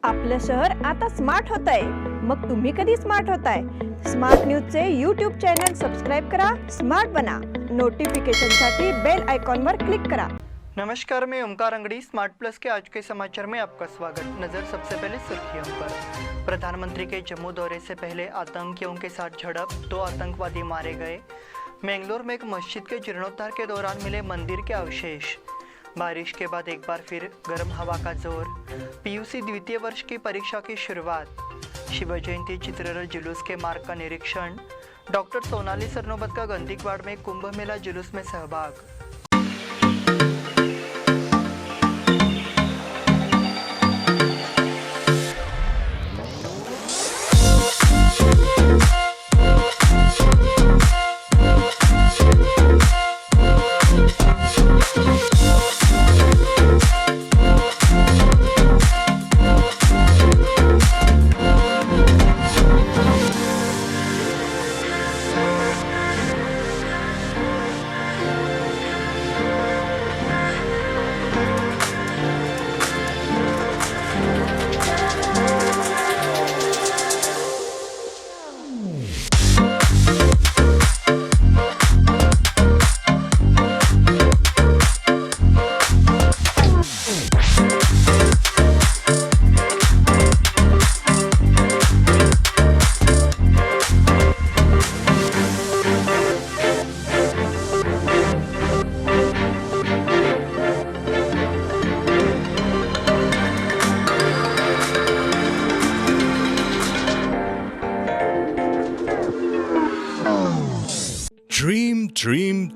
आपलं शहर आता स्मार्ट होतंय. मग तुम्ही कधी स्मार्ट होताय? स्मार्ट न्यूजचे यूट्यूब चॅनल सबस्क्राइब करा, स्मार्ट बना. नोटिफिकेशनसाठी बेल आयकॉनवर क्लिक करा. नमस्कार, मैं ओमकार अंगड़ी स्मार्ट प्लस के आज के समाचार में आपका स्वागत. नजर सबसे पहले सुर्खियों पर. प्रधानमंत्री के जम्मू दौरे से पहले आतंकियों के साथ झड़प, 2 आतंकवादी मारे गए. मैंगलोर में एक मस्जिद के जीर्णोद्धार के दौरान मिले मंदिर के अवशेष. बारिश के बाद एक बार फिर गर्म हवा का जोर. पीयूसी द्वितीय वर्ष की परीक्षा की शुरुआत. शिव जयंती चित्ररथ जुलूस के मार्ग का निरीक्षण. डॉक्टर सोनाली सरनोबत का गंदीकवाड़ में कुंभ मेला जुलूस में सहभाग.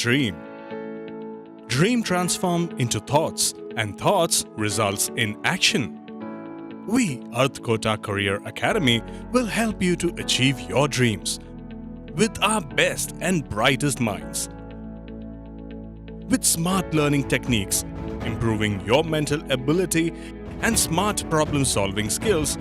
Dream. Dream transform into thoughts, and thoughts results in action. We, Earth Kota Career Academy, will help you to achieve your dreams with our best and brightest minds. With smart learning techniques, improving your mental ability and smart problem-solving skills,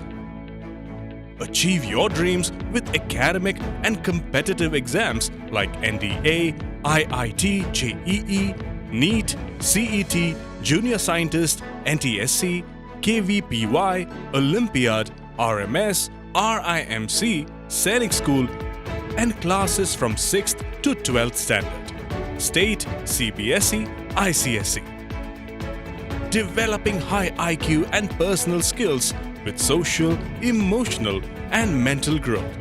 achieve your dreams with academic and competitive exams like NDA, IIT, JEE, NEET, CET, Junior Scientist, NTSC, KVPY, Olympiad, RMS, RIMC, Sainik School, and classes from 6th to 12th standard, State, CBSE, ICSE. Developing high IQ and personal skills with social, emotional, and mental growth.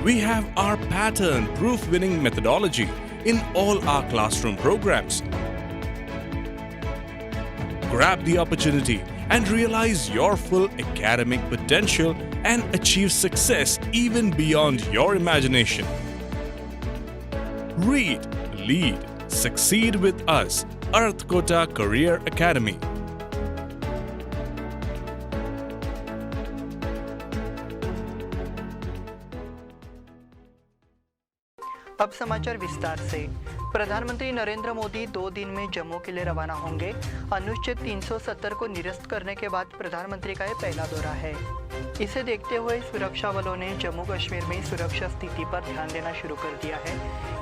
We have our pattern-proof winning methodology in all our classroom programs. Grab the opportunity and realize your full academic potential and achieve success even beyond your imagination. Read, lead, succeed with us, Earth Kota Career Academy. अब समाचार विस्तार से. प्रधानमंत्री नरेंद्र मोदी 2 दिन में जम्मू के लिए रवाना होंगे. अनुच्छेद 370 को निरस्त करने के बाद प्रधानमंत्री का यह पहला दौरा है. इसे देखते हुए सुरक्षा बलों ने जम्मू कश्मीर में सुरक्षा स्थिति पर ध्यान देना शुरू कर दिया है.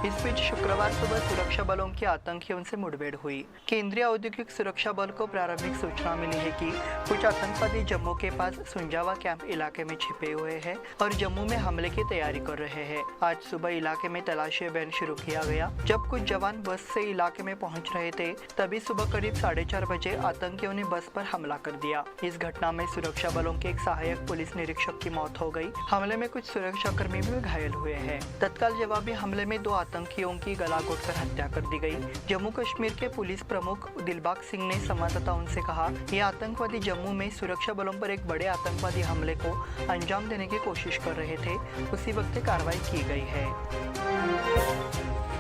इस बीच शुक्रवार सुबह सुरक्षा बलों की आतंकियों से मुठभेड़ हुई. केंद्रीय औद्योगिक सुरक्षा बल को प्रारंभिक सूचना मिली है कि कुछ आतंकवादी जम्मू के पास सुंजावा कैंप इलाके में छिपे हुए हैं और जम्मू में हमले की तैयारी कर रहे हैं. आज सुबह इलाके में तलाशी अभियान शुरू किया गया. जब कुछ जवान बस से इलाके में पहुंच रहे थे, तभी सुबह करीब 4:30 बजे आतंकियों ने बस पर हमला कर दिया. इस घटना में सुरक्षा बलों के एक सहायक पुलिस निरीक्षक की मौत हो गई. हमले में कुछ सुरक्षाकर्मी भी घायल हुए हैं. तत्काल जवाबी हमले में 2 आतंकियों की गला घोटकर हत्या कर दी गई. जम्मू कश्मीर के पुलिस प्रमुख दिलबाग सिंह ने संवाददाताओं से कहा, ये आतंकवादी जम्मू में सुरक्षा बलों पर एक बड़े आतंकवादी हमले को अंजाम देने की कोशिश कर रहे थे. उसी वक्त कार्रवाई की गई है.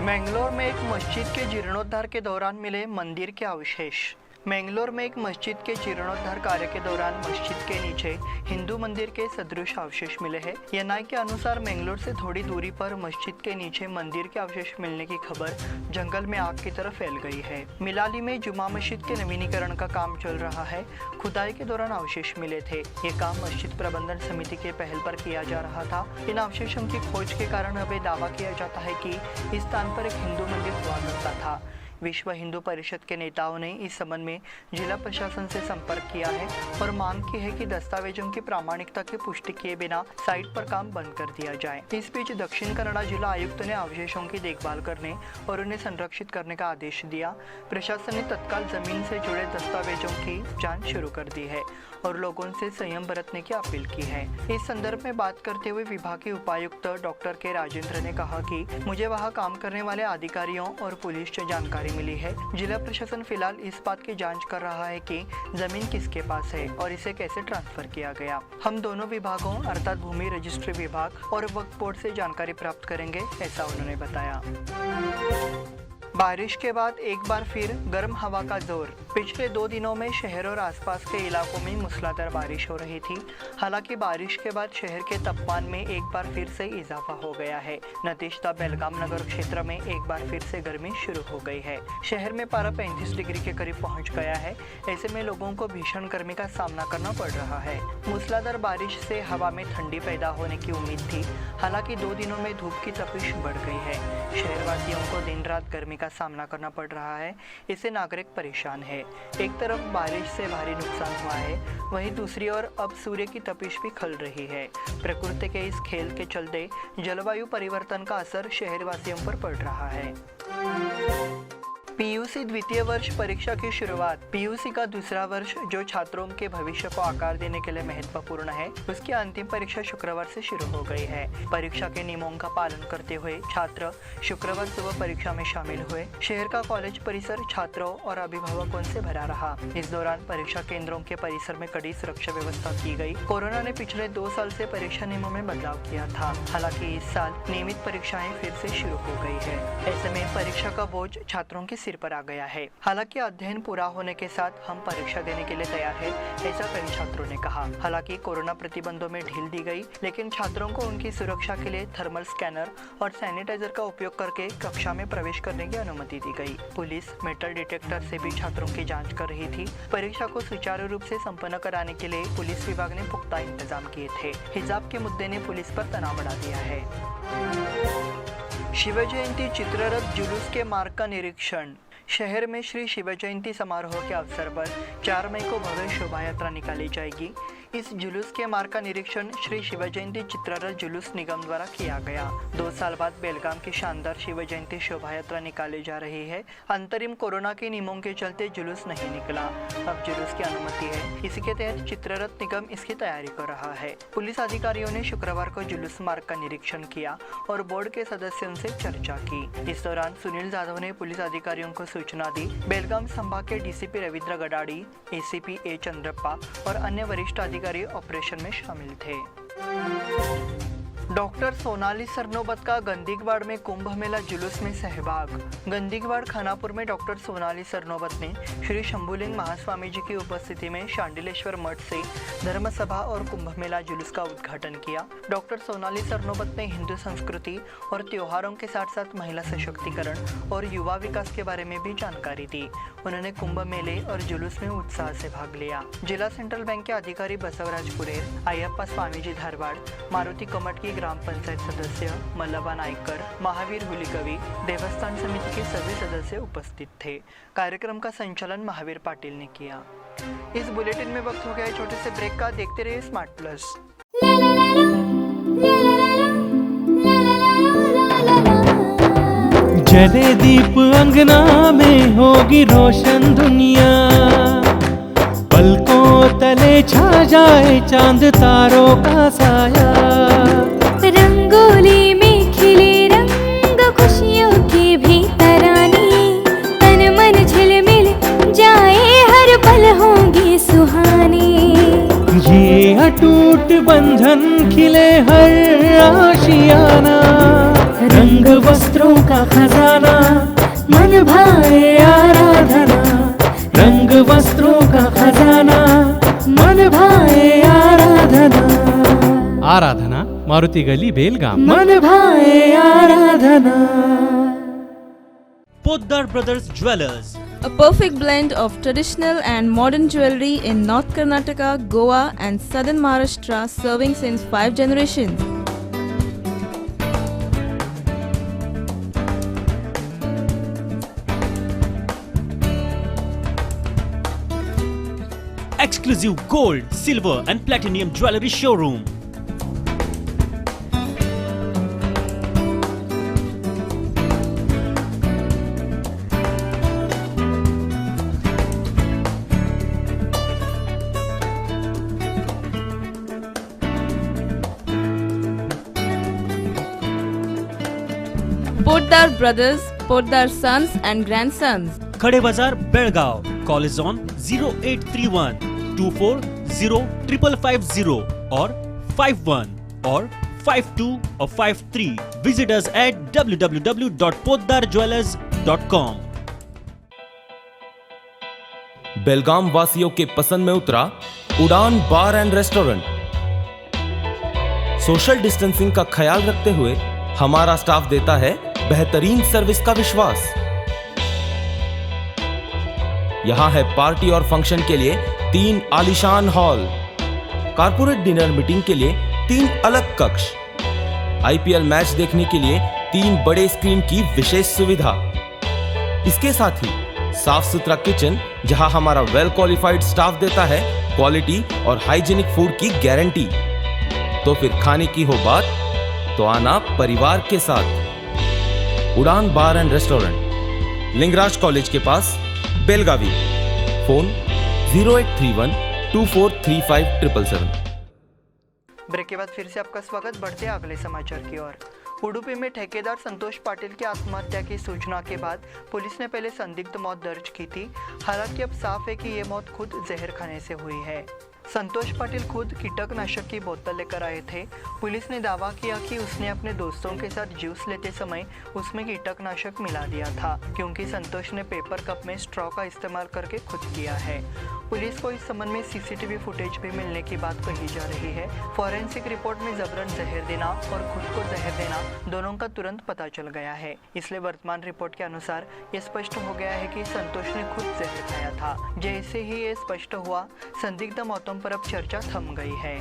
मैंगलोर में एक मस्जिद के जीर्णोद्धार के दौरान मिले मंदिर के अवशेष. मैंगलोर में एक मस्जिद के जीर्णोद्धार कार्य के दौरान मस्जिद के नीचे हिंदू मंदिर के सदृश अवशेष मिले हैं. एनआई के अनुसार मैंगलोर से थोड़ी दूरी पर मस्जिद के नीचे मंदिर के अवशेष मिलने की खबर जंगल में आग की तरह फैल गई है. मिलाली में जुमा मस्जिद के नवीनीकरण का काम चल रहा है. खुदाई के दौरान अवशेष मिले थे. ये काम मस्जिद प्रबंधन समिति के पहल पर किया जा रहा था. इन अवशेषों की खोज के कारण अब दावा किया जाता है कि इस स्थान पर एक हिंदू मंदिर हुआ करता था. विश्व हिंदू परिषद के नेताओं ने इस संबंध में जिला प्रशासन से संपर्क किया है और मांग की है कि दस्तावेजों की प्रामाणिकता की पुष्टि किए बिना साइट पर काम बंद कर दिया जाए। इस बीच दक्षिण कन्नड़ा जिला आयुक्त ने अवशेषों की देखभाल करने और उन्हें संरक्षित करने का आदेश दिया। प्रशासन ने तत्काल जमीन से जुड़े दस्तावेजों की जांच शुरू कर दी है और लोगों से संयम बरतने की अपील की है। इस संदर्भ में बात करते हुए विभागीय उपायुक्त डॉक्टर के राजेंद्र ने कहा कि मुझे वहां काम करने वाले अधिकारियों और पुलिस से जानकारी मिली है। जिला प्रशासन फिलहाल इस बात की जांच कर रहा है कि जमीन किसके पास है और इसे कैसे ट्रांसफर किया गया। हम दोनों विभागों अर्थात भूमि रजिस्ट्री विभाग और वक्फ बोर्ड से जानकारी प्राप्त करेंगे, ऐसा उन्होंने बताया। बारिश के बाद एक बार फिर गर्म हवा का जोर। पिछले 2 दिनों में शहर और आसपास के इलाकों में मूसलाधार बारिश हो रही थी। हालांकि बारिश के बाद शहर के तापमान में एक बार फिर से इजाफा हो गया है। नतीजतः बेलगाम नगर क्षेत्र में एक बार फिर से गर्मी शुरू हो गई है। शहर में पारा 35 डिग्री के करीब पहुंच गया है। ऐसे में लोगों को भीषण गर्मी का सामना करना पड़ रहा है। मूसलाधार बारिश से हवा में ठंडी पैदा होने की उम्मीद थी। हालांकि 2 दिनों में धूप की तपिश बढ़ गई है। शहरवासियों को दिन रात गर्मी का सामना करना पड़ रहा है। इससे नागरिक परेशान है। एक तरफ बारिश से भारी नुकसान हुआ है, वहीं दूसरी ओर अब सूर्य की तपिश भी खल रही है। प्रकृति के इस खेल के चलते जलवायु परिवर्तन का असर शहरवासियों पर पड़ रहा है। पीयूसी द्वितीय वर्ष परीक्षा की शुरुआत। पीयूसी का दूसरा वर्ष जो छात्रों के भविष्य को आकार देने के लिए महत्वपूर्ण है, उसकी अंतिम परीक्षा शुक्रवार से शुरू हो गई है। परीक्षा के नियमों का पालन करते हुए छात्र शुक्रवार सुबह परीक्षा में शामिल हुए। शहर का कॉलेज परिसर छात्रों और अभिभावकों से भरा रहा। इस दौरान परीक्षा केंद्रों के परिसर में कड़ी सुरक्षा व्यवस्था की गई। कोरोना ने पिछले 2 साल से परीक्षा नियमों में बदलाव किया था। हालांकि इस साल नियमित परीक्षाएं फिर से शुरू हो गई है। ऐसे में परीक्षा का बोझ छात्रों के सिर पर आ गया है। हालांकि अध्ययन पूरा होने के साथ हम परीक्षा देने के लिए तैयार हैं, ऐसा कई छात्रों ने कहा। हालांकि कोरोना प्रतिबंधों में ढील दी गई, लेकिन छात्रों को उनकी सुरक्षा के लिए थर्मल स्कैनर और सैनिटाइजर का उपयोग करके कक्षा में प्रवेश करने की अनुमति दी गई। पुलिस मेटल डिटेक्टर से भी छात्रों की जांच कर रही थी। परीक्षा को सुचारू रूप से संपन्न कराने के लिए पुलिस विभाग ने पुख्ता इंतजाम किए थे। हिजाब के मुद्दे ने पुलिस पर तनाव बढ़ा दिया है। शिव जयंती चित्ररथ जुलूस के मार्ग का निरीक्षण। शहर में श्री शिव जयंती समारोह के अवसर पर 4 मई को भव्य शोभा यात्रा निकाली जाएगी। इस जुलूस के मार्ग का निरीक्षण श्री शिव जयंती चित्ररथ जुलूस निगम द्वारा किया गया। 2 साल बाद बेलगाम की शानदार शिव जयंती शोभा यात्रा निकाली जा रही है। अंतरिम कोरोना के नियमों के चलते जुलूस नहीं निकला। अब जुलूस की अनुमति है। इसी के तहत चित्ररथ निगम इसकी तैयारी कर रहा है। पुलिस अधिकारियों ने शुक्रवार को जुलूस मार्ग का निरीक्षण किया और बोर्ड के सदस्यों से चर्चा की। इस दौरान सुनील जाधव ने पुलिस अधिकारियों को सूचना दी। बेलगाम संभाग के डीसीपी रविंद्र गडाड़ी, एसीपी ए चंद्रप्पा और अन्य वरिष्ठ अधिकारी ऑपरेशन में शामिल थे। डॉक्टर सोनाली सरनोबत का गंदीगवाड़ में कुंभ मेला जुलूस में सहभाग। गंदीगवाड़ खानापुर में डॉक्टर सोनाली सरनोबत ने श्री शंभुलिंग महास्वामी जी की उपस्थिति में शांडिलेश्वर मठ से धर्म सभा और कुंभ मेला जुलूस का उद्घाटन किया। डॉक्टर सोनाली सरनोबत ने हिंदू संस्कृति और त्योहारों के साथ साथ महिला सशक्तिकरण और युवा विकास के बारे में भी जानकारी दी। उन्होंने कुंभ मेले और जुलूस में उत्साह से भाग लिया। जिला सेंट्रल बैंक के अधिकारी बसवराज पुरेर, अयप्पा स्वामीजी धारवाड़, मारुति कमट की ग्राम पंचायत सदस्य मल्लबा नायकर, महावीर हुलीकवी, देवस्थान समिति के सभी सदस्य उपस्थित थे। कार्यक्रम का संचालन महावीर पाटिल ने किया। इस बुलेटिन में वक्त हो गया है छोटे से ब्रेक का। देखते रहिए स्मार्ट प्लस। जले दीप अंगना में होगी रोशन दुनिया, पलकों तले छा जाए चांद तारों का साया। रंगोली में खिले रंग खुशियों की भी तरानी, तन मन झिलमिल जाए हर पल होंगे सुहाने। ये अटूट बंधन खिले हर आशियाना, रंग वस्त्रों का खजाना मन भाए आराधना। रंग वस्त्रों का खजाना मन भाए आराधना। आराधना मारुति गली बेलगाम। मन भाए आराधना। Poddar Brothers Jewelers, a perfect blend of traditional and modern jewelry in North Karnataka, Goa and Southern Maharashtra, serving since 5 generations. exclusive gold, silver and platinum jewelry showroom. Poddar Brothers, Poddar Sons and Grandsons. Khade Bazar, Belgaum. Call is on 0831 240 550 or 51 or 52 or 53. Visit us at www.poddarjewelers.com. बेलगाम वासियों के पसंद में उतरा उड़ान बार and restaurant. Social distancing का ख्याल रखते हुए हमारा स्टाफ देता है बेहतरीन सर्विस का विश्वास। यहां है पार्टी और फंक्शन के लिए 3 आलीशान हॉल, कारपोरेट डिनर मीटिंग के लिए 3 अलग कक्ष, आईपीएल मैच देखने के लिए 3 बड़े स्क्रीन की विशेष सुविधा। इसके साथ ही साफ सुथरा किचन जहां हमारा वेल क्वालिफाइड स्टाफ देता है क्वालिटी और हाइजीनिक फूड की गारंटी। तो फिर खाने की हो बात तो आना परिवार के साथ। उड़ान बार एंड रेस्टोरेंट, लिंगराज कॉलेज के पास, बेलगावी। फोन 0831 2435 ब्रेक के बाद फिर से आपका स्वागत। बढ़ते हैं अगले समाचार की ओर। उडुपी में ठेकेदार संतोष पाटिल की आत्महत्या की सूचना के बाद पुलिस ने पहले संदिग्ध मौत दर्ज की थी। हालांकि अब साफ है कि ये मौत खुद जहर खाने से हुई है। संतोष पाटिल खुद कीटकनाशक की बोतल लेकर आए थे। पुलिस ने दावा किया कि उसने अपने दोस्तों के साथ जूस लेते समय उसमें कीटकनाशक मिला दिया था, क्योंकि संतोष ने पेपर कप में स्ट्रॉ का इस्तेमाल करके खुद किया है। पुलिस को इस संबंध में सीसीटीवी फुटेज भी मिलने की बात कही जा रही है। फॉरेंसिक रिपोर्ट में जबरन जहर देना और खुद को जहर देना दोनों का तुरंत पता चल गया है। इसलिए वर्तमान रिपोर्ट के अनुसार ये स्पष्ट हो गया है कि संतोष ने खुद जहर खाया था। जैसे ही ये स्पष्ट हुआ, संदिग्ध मौतों पर अब चर्चा थम गई है।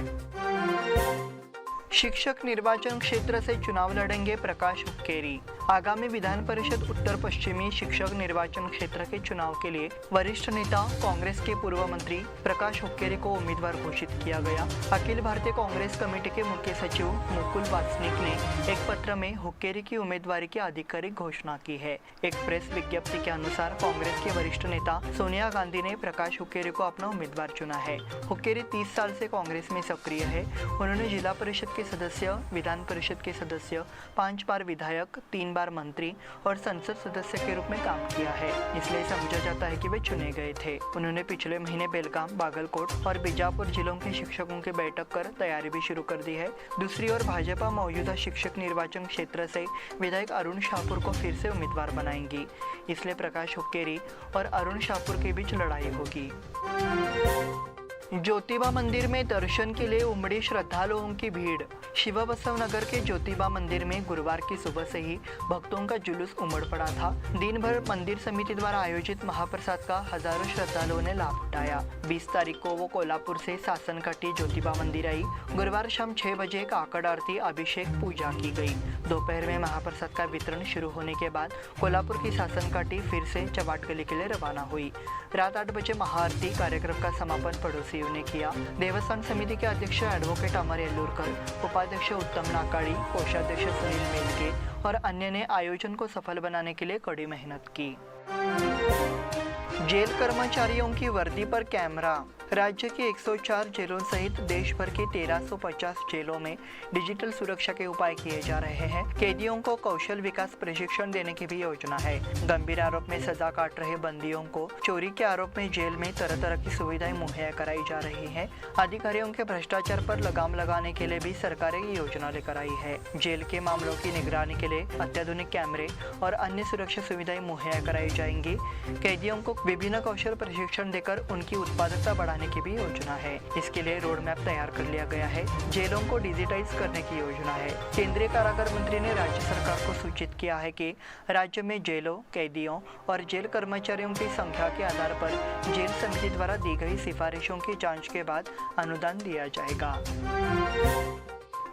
शिक्षक निर्वाचन क्षेत्र से चुनाव लड़ेंगे प्रकाश हुक्केरी। आगामी विधान परिषद उत्तर पश्चिमी शिक्षक निर्वाचन क्षेत्र के चुनाव के लिए वरिष्ठ नेता कांग्रेस के पूर्व मंत्री प्रकाश हुक्केरी को उम्मीदवार घोषित किया गया। अखिल भारतीय कांग्रेस कमेटी के मुख्य सचिव मुकुल वासनिक ने एक पत्र में हुक्केरी की उम्मीदवारी की आधिकारिक घोषणा की है। एक प्रेस विज्ञप्ति के अनुसार कांग्रेस के वरिष्ठ नेता सोनिया गांधी ने प्रकाश हुक्केरी को अपना उम्मीदवार चुना है। हुक्केरी 30 साल से कांग्रेस में सक्रिय है। उन्होंने जिला परिषद के सदस्य, विधान परिषद के सदस्य, 5 बार विधायक, 3 बार मंत्री और संसद सदस्य के रूप में काम किया है। इसलिए समझा जाता है कि वे चुने गए थे। उन्होंने पिछले महीने बेलगाम, बागलकोट और बीजापुर जिलों के शिक्षकों की बैठक कर तैयारी भी शुरू कर दी है। दूसरी ओर भाजपा मौजूदा शिक्षक निर्वाचन क्षेत्र से विधायक अरुण शाहपुर को फिर से उम्मीदवार बनाएंगी। इसलिए प्रकाश हुक्केरी और अरुण शाहपुर के बीच लड़ाई होगी। ज्योतिबा मंदिर में दर्शन के लिए उमड़ी श्रद्धालुओं की भीड़। शिवबसव नगर के ज्योतिबा मंदिर में गुरुवार की सुबह से ही भक्तों का जुलूस उमड़ पड़ा था। दिन भर मंदिर समिति द्वारा आयोजित महाप्रसाद का हजारों श्रद्धालुओं ने लाभ उठाया। 20 तारीख को वो कोल्हापुर से सासनकाठी ज्योतिबा मंदिर आई। गुरुवार शाम 6 बजे काकड़ आरती, अभिषेक, पूजा की गई। दोपहर में महाप्रसाद का वितरण शुरू होने के बाद कोल्हापुर की सासनकाठी फिर से चवाट गली के लिए रवाना हुई। रात 8 बजे महाआरती कार्यक्रम का समापन पड़ोसियों ने किया। देवस्थान समिति के अध्यक्ष एडवोकेट अमर येल्लूरकर, उपाध्यक्ष उत्तम नाकाड़ी, कोषाध्यक्ष सुनील मेलके और अन्य ने आयोजन को सफल बनाने के लिए कड़ी मेहनत की। जेल कर्मचारियों की वर्दी पर कैमरा। राज्य की 104 जेलों सहित देश भर की 1350 जेलों में डिजिटल सुरक्षा के उपाय किए जा रहे हैं। कैदियों को कौशल विकास प्रशिक्षण देने की भी योजना है। गंभीर आरोप में सजा काट रहे बंदियों को चोरी के आरोप में जेल में तरह तरह की सुविधाएं मुहैया कराई जा रही है। अधिकारियों के भ्रष्टाचार पर लगाम लगाने के लिए भी सरकार ये योजना लेकर आई है। जेल के मामलों की निगरानी के लिए अत्याधुनिक कैमरे और अन्य सुरक्षा सुविधाएं मुहैया कराई जाएंगी। कैदियों को विभिन्न कौशल प्रशिक्षण देकर उनकी उत्पादकता बढ़ाने की भी योजना है। इसके लिए रोड मैप तैयार कर लिया गया है। जेलों को डिजिटाइज करने की योजना है। केंद्रीय कारागार मंत्री ने राज्य सरकार को सूचित किया है कि राज्य में जेलों, कैदियों और जेल कर्मचारियों की संख्या के आधार पर जेल समिति द्वारा दी गई सिफारिशों की जांच के बाद अनुदान दिया जाएगा।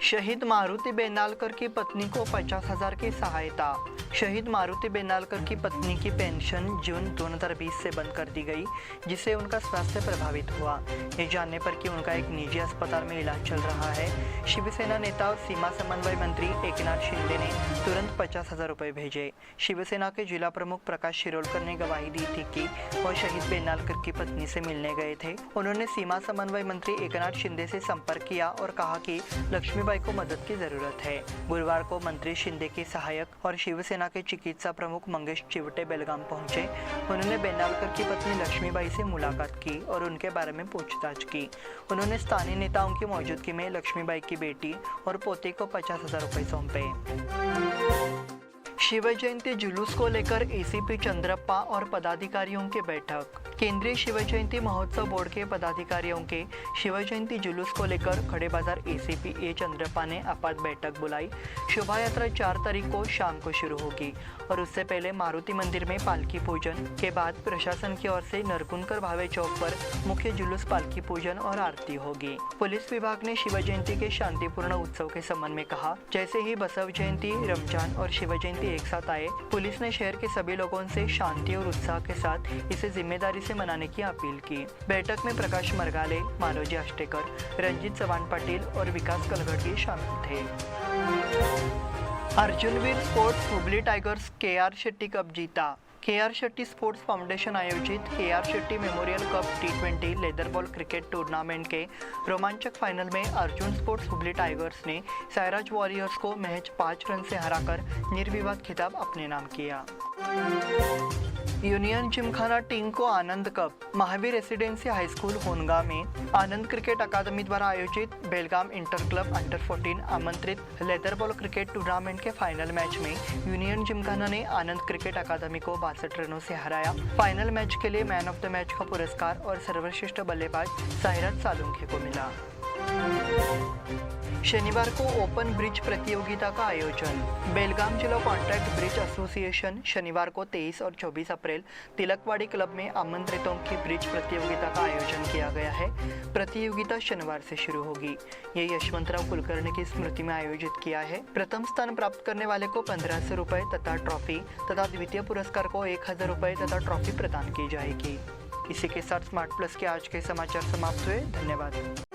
शहीद मारुति बेनालकर की पत्नी को 50,000 की सहायता। शहीद मारुति बेनालकर की पत्नी की पेंशन जून 2020 से बंद कर दी गई, जिससे उनका स्वास्थ्य प्रभावित हुआ। ये जानने पर कि उनका एक निजी अस्पताल में इलाज चल रहा है, शिवसेना नेता और सीमा समन्वय मंत्री एकनाथ शिंदे ने तुरंत 50,000 रुपये भेजे। शिवसेना के जिला प्रमुख प्रकाश शिरोलकर ने गवाही दी थी कि वह शहीद बेनालकर की पत्नी से मिलने गए थे। उन्होंने सीमा समन्वय मंत्री एकनाथ शिंदे से संपर्क किया और कहा कि लक्ष्मीबाई को मदद की जरूरत है। गुरुवार को मंत्री शिंदे के सहायक और शिवसेना के चिकित्सा प्रमुख मंगेश चिवटे बेलगाम पहुंचे। उन्होंने बेनालकर की पत्नी लक्ष्मीबाई से मुलाकात की और उनके बारे में पूछताछ की। उन्होंने स्थानीय नेताओं की मौजूदगी में लक्ष्मीबाई की बेटी और पोते को 50,000 रुपये सौंपे। शिव जयंती जुलूस को लेकर एसीपी चंद्रप्पा और पदाधिकारियों की बैठक। केंद्रीय शिव जयंती महोत्सव बोर्ड के पदाधिकारियों के शिव जयंती जुलूस को लेकर खड़े बाजार एसीपी ए चंद्रप्पा ने आपात बैठक बुलाई। शोभा यात्रा 4 तारीख को शाम को शुरू होगी और उससे पहले मारुति मंदिर में पालकी पूजन के बाद प्रशासन की ओर से नरकुंडकर भावे चौक पर मुख्य जुलूस पालकी पूजन और आरती होगी। पुलिस विभाग ने शिव जयंती के शांतिपूर्ण उत्सव के संबंध में कहा, जैसे ही बसव जयंती, रमजान और शिव जयंती एक साथ आए, पुलिस ने शहर के सभी लोगों से शांति और उत्साह के साथ इसे जिम्मेदारी से मनाने की अपील की। बैठक में प्रकाश मरगाले, मालोजी आष्टेकर, रंजीत चव्हाण पाटिल और विकास कलघड़गी शामिल थे। Arjunveer sports Hubli tigers KR Shetty cup जीता। KR शेट्टी स्पोर्ट्स फाउंडेशन आयोजित KR Shetty memorial cup T20 leather ball cricket tournament के रोमांचक फाइनल में अर्जुन स्पोर्ट्स हुबली टाइगर्स ने सायराज वॉरियर्स को महज 5 रन से हराकर निर्विवाद खिताब अपने नाम किया। यूनियन जिमखाना टीम को Anand cup. Mahavir residency high school Honaga में आनंद क्रिकेट अकादमी द्वारा आयोजित बेलगाम इंटर क्लब अंडर 14 आमंत्रित लेदर बॉल क्रिकेट टूर्नामेंट के फाइनल मैच में यूनियन जिमखाना ने आनंद क्रिकेट अकादमी को 62 रनों से हराया। फाइनल मैच के लिए मैन ऑफ द मैच का पुरस्कार और सर्वश्रेष्ठ बल्लेबाज साहिराज सालुंखे को मिला। शनिवार को ओपन ब्रिज प्रतियोगिता का आयोजन। बेलगाम जिला कॉन्ट्रैक्ट ब्रिज एसोसिएशन शनिवार को 23 और 24 अप्रैल तिलकवाड़ी क्लब में आमंत्रितों की ब्रिज प्रतियोगिता का आयोजन किया गया है। प्रतियोगिता शनिवार से शुरू होगी। ये यशवंतराव कुलकर्णी की स्मृति में आयोजित किया है। प्रथम स्थान प्राप्त करने वाले को 1500 रुपये तथा ट्रॉफी तथा द्वितीय पुरस्कार को 1000 रुपये तथा ट्रॉफी प्रदान की जाएगी। इसी के साथ स्मार्ट प्लस के आज के समाचार समाप्त हुए। धन्यवाद।